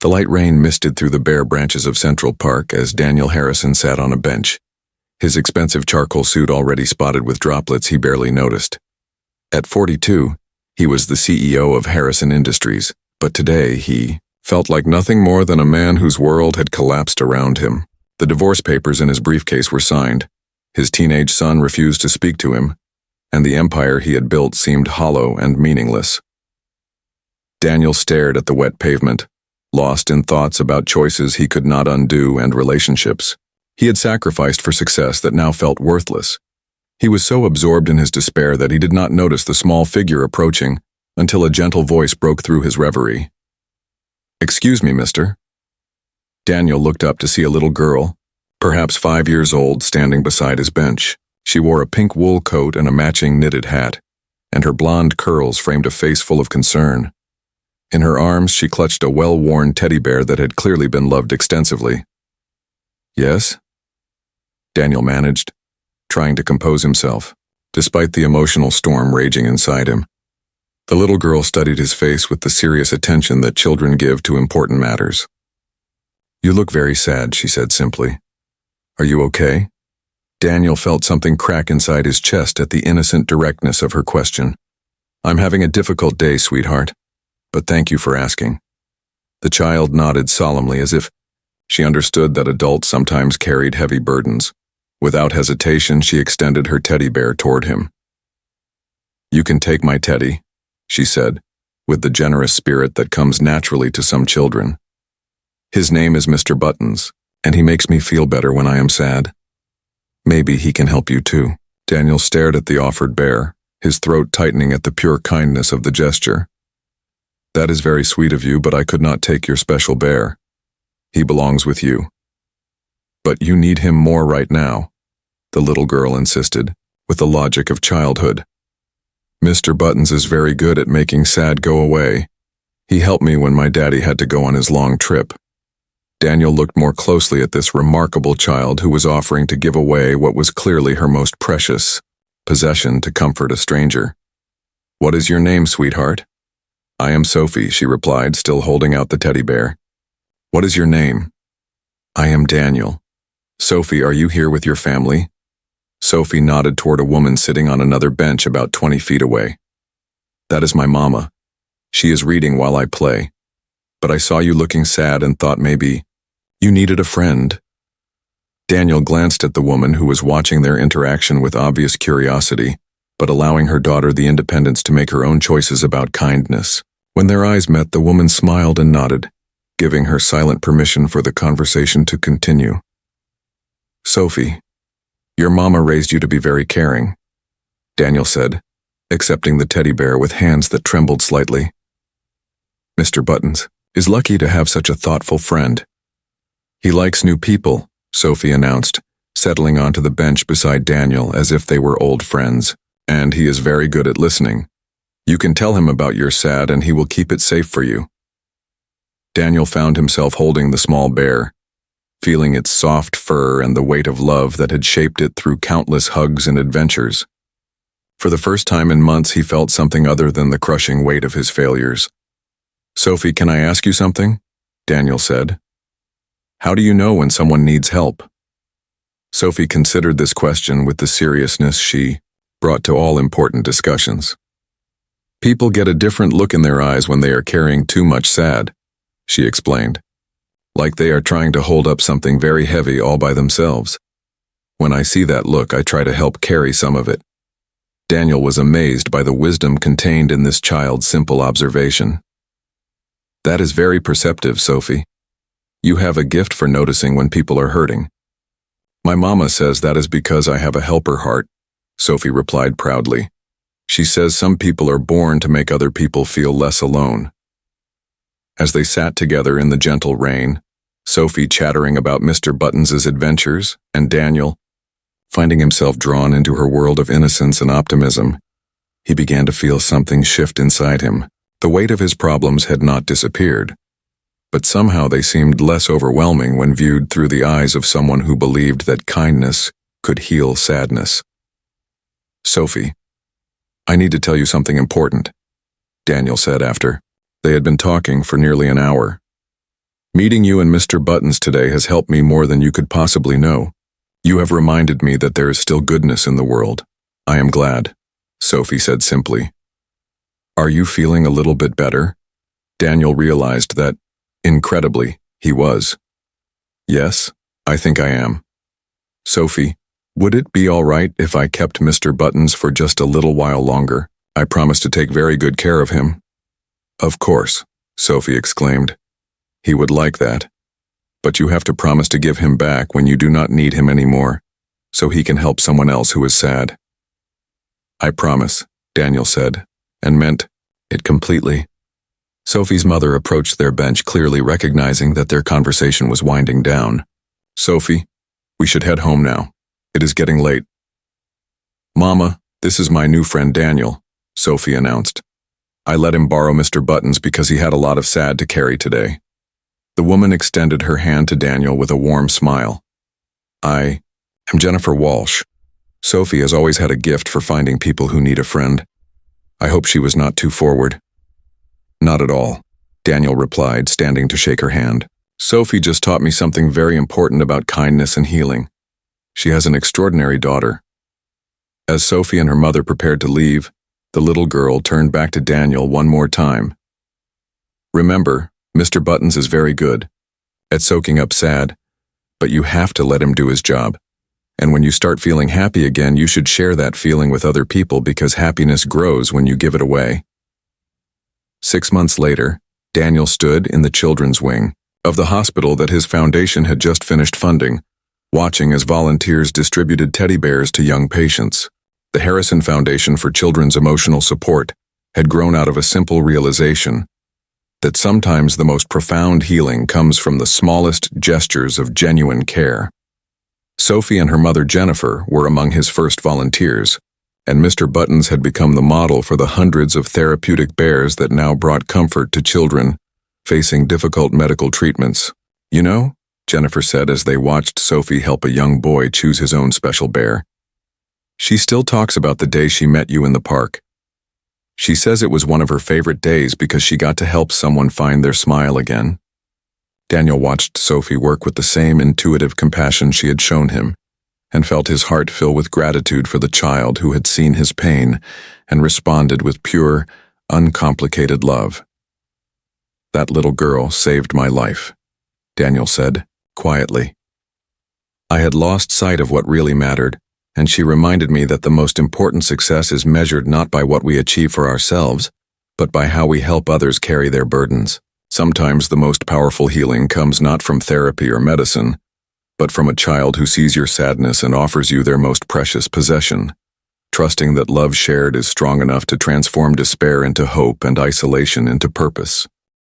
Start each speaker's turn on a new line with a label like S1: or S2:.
S1: The light rain misted through the bare branches of Central Park as Daniel Harrison sat on a bench. His expensive charcoal suit already spotted with droplets he barely noticed. At 42, he was the CEO of Harrison Industries, but today he felt like nothing more than a man whose world had collapsed around him. The divorce papers in his briefcase were signed. His teenage son refused to speak to him, and the empire he had built seemed hollow and meaningless. Daniel stared at the wet pavement, lost in thoughts about choices he could not undo and relationships he had sacrificed for success that now felt worthless. He was so absorbed in his despair that he did not notice the small figure approaching until a gentle voice broke through his reverie. "Excuse me, mister." Daniel looked up to see a little girl, perhaps 5 years old, standing beside his bench. She wore a pink wool coat and a matching knitted hat, and her blonde curls framed a face full of concern. In her arms, she clutched a well-worn teddy bear that had clearly been loved extensively. "Yes?" Daniel managed, trying to compose himself, despite the emotional storm raging inside him. The little girl studied his face with the serious attention that children give to important matters. "You look very sad," she said simply. "Are you okay?" Daniel felt something crack inside his chest at the innocent directness of her question. "I'm having a difficult day, sweetheart, but thank you for asking." The child nodded solemnly as if she understood that adults sometimes carried heavy burdens. Without hesitation, she extended her teddy bear toward him. "You can take my teddy," she said, with the generous spirit that comes naturally to some children. "His name is Mr. Buttons, and he makes me feel better when I am sad. Maybe he can help you too." Daniel stared at the offered bear, his throat tightening at the pure kindness of the gesture. "That is very sweet of you, but I could not take your special bear. He belongs with you." "But you need him more right now," the little girl insisted, with the logic of childhood. "Mr. Buttons is very good at making sad go away. He helped me when my daddy had to go on his long trip." Daniel looked more closely at this remarkable child who was offering to give away what was clearly her most precious possession to comfort a stranger. "What is your name, sweetheart?" "I am Sophie," she replied, still holding out the teddy bear. "What is your name?" "I am Daniel." "Sophie, are you here with your family?" Sophie nodded toward a woman sitting on another bench about 20 feet away. "That is my mama. She is reading while I play. But I saw you looking sad and thought maybe you needed a friend." Daniel glanced at the woman who was watching their interaction with obvious curiosity, but allowing her daughter the independence to make her own choices about kindness. When their eyes met, the woman smiled and nodded, giving her silent permission for the conversation to continue. "Sophie, your mama raised you to be very caring," Daniel said, accepting the teddy bear with hands that trembled slightly. "Mr. Buttons is lucky to have such a thoughtful friend." "He likes new people," Sophie announced, settling onto the bench beside Daniel as if they were old friends. "And he is very good at listening. You can tell him about your sad and he will keep it safe for you." Daniel found himself holding the small bear, feeling its soft fur and the weight of love that had shaped it through countless hugs and adventures. For the first time in months, he felt something other than the crushing weight of his failures. "Sophie, can I ask you something?" Daniel said. "How do you know when someone needs help?" Sophie considered this question with the seriousness she brought to all important discussions. "People get a different look in their eyes when they are carrying too much sad," she explained, "like they are trying to hold up something very heavy all by themselves. When I see that look, I try to help carry some of it." Daniel was amazed by the wisdom contained in this child's simple observation. "That is very perceptive, Sophie. You have a gift for noticing when people are hurting." "My mama says that is because I have a helper heart," Sophie replied proudly. "She says some people are born to make other people feel less alone." As they sat together in the gentle rain, Sophie chattering about Mr. Buttons's adventures, and Daniel, finding himself drawn into her world of innocence and optimism, he began to feel something shift inside him. The weight of his problems had not disappeared, but somehow they seemed less overwhelming when viewed through the eyes of someone who believed that kindness could heal sadness. "Sophie, I need to tell you something important," Daniel said after they had been talking for nearly an hour. Meeting you and Mr. Buttons today has helped me more than you could possibly know. You have reminded me that there is still goodness in the world. I am glad, Sophie said simply. Are you feeling a little bit better? Daniel realized that, incredibly, he was. Yes, I think I am. Sophie, would it be all right if I kept Mr. Buttons for just a little while longer? I promise to take very good care of him. Of course, Sophie exclaimed. He would like that. But you have to promise to give him back when you do not need him anymore, so he can help someone else who is sad. I promise, Daniel said, and meant it completely. Sophie's mother approached their bench, clearly recognizing that their conversation was winding down. Sophie, we should head home now. It is getting late. Mama, this is my new friend Daniel, Sophie announced. I let him borrow Mr. Buttons because he had a lot of sad to carry today. The woman extended her hand to Daniel with a warm smile. I am Jennifer Walsh. Sophie has always had a gift for finding people who need a friend. I hope she was not too forward. Not at all, Daniel replied, standing to shake her hand. Sophie just taught me something very important about kindness and healing. She has an extraordinary daughter. As Sophie and her mother prepared to leave, the little girl turned back to Daniel one more time. Remember, Mr. Buttons is very good at soaking up sad, but you have to let him do his job. And when you start feeling happy again, you should share that feeling with other people because happiness grows when you give it away. 6 months later, Daniel stood in the children's wing of the hospital that his foundation had just finished funding, watching as volunteers distributed teddy bears to young patients. The Harrison Foundation for Children's Emotional Support had grown out of a simple realization that sometimes the most profound healing comes from the smallest gestures of genuine care. Sophie and her mother Jennifer were among his first volunteers, and Mr. Buttons had become the model for the hundreds of therapeutic bears that now brought comfort to children facing difficult medical treatments. You know, Jennifer said as they watched Sophie help a young boy choose his own special bear. She still talks about the day she met you in the park. She says it was one of her favorite days because she got to help someone find their smile again. Daniel watched Sophie work with the same intuitive compassion she had shown him, and felt his heart fill with gratitude for the child who had seen his pain and responded with pure, uncomplicated love. That little girl saved my life, Daniel said, quietly. I had lost sight of what really mattered, and she reminded me that the most important success is measured not by what we achieve for ourselves, but by how we help others carry their burdens. Sometimes the most powerful healing comes not from therapy or medicine, but from a child who sees your sadness and offers you their most precious possession, trusting that love shared is strong enough to transform despair into hope and isolation into purpose.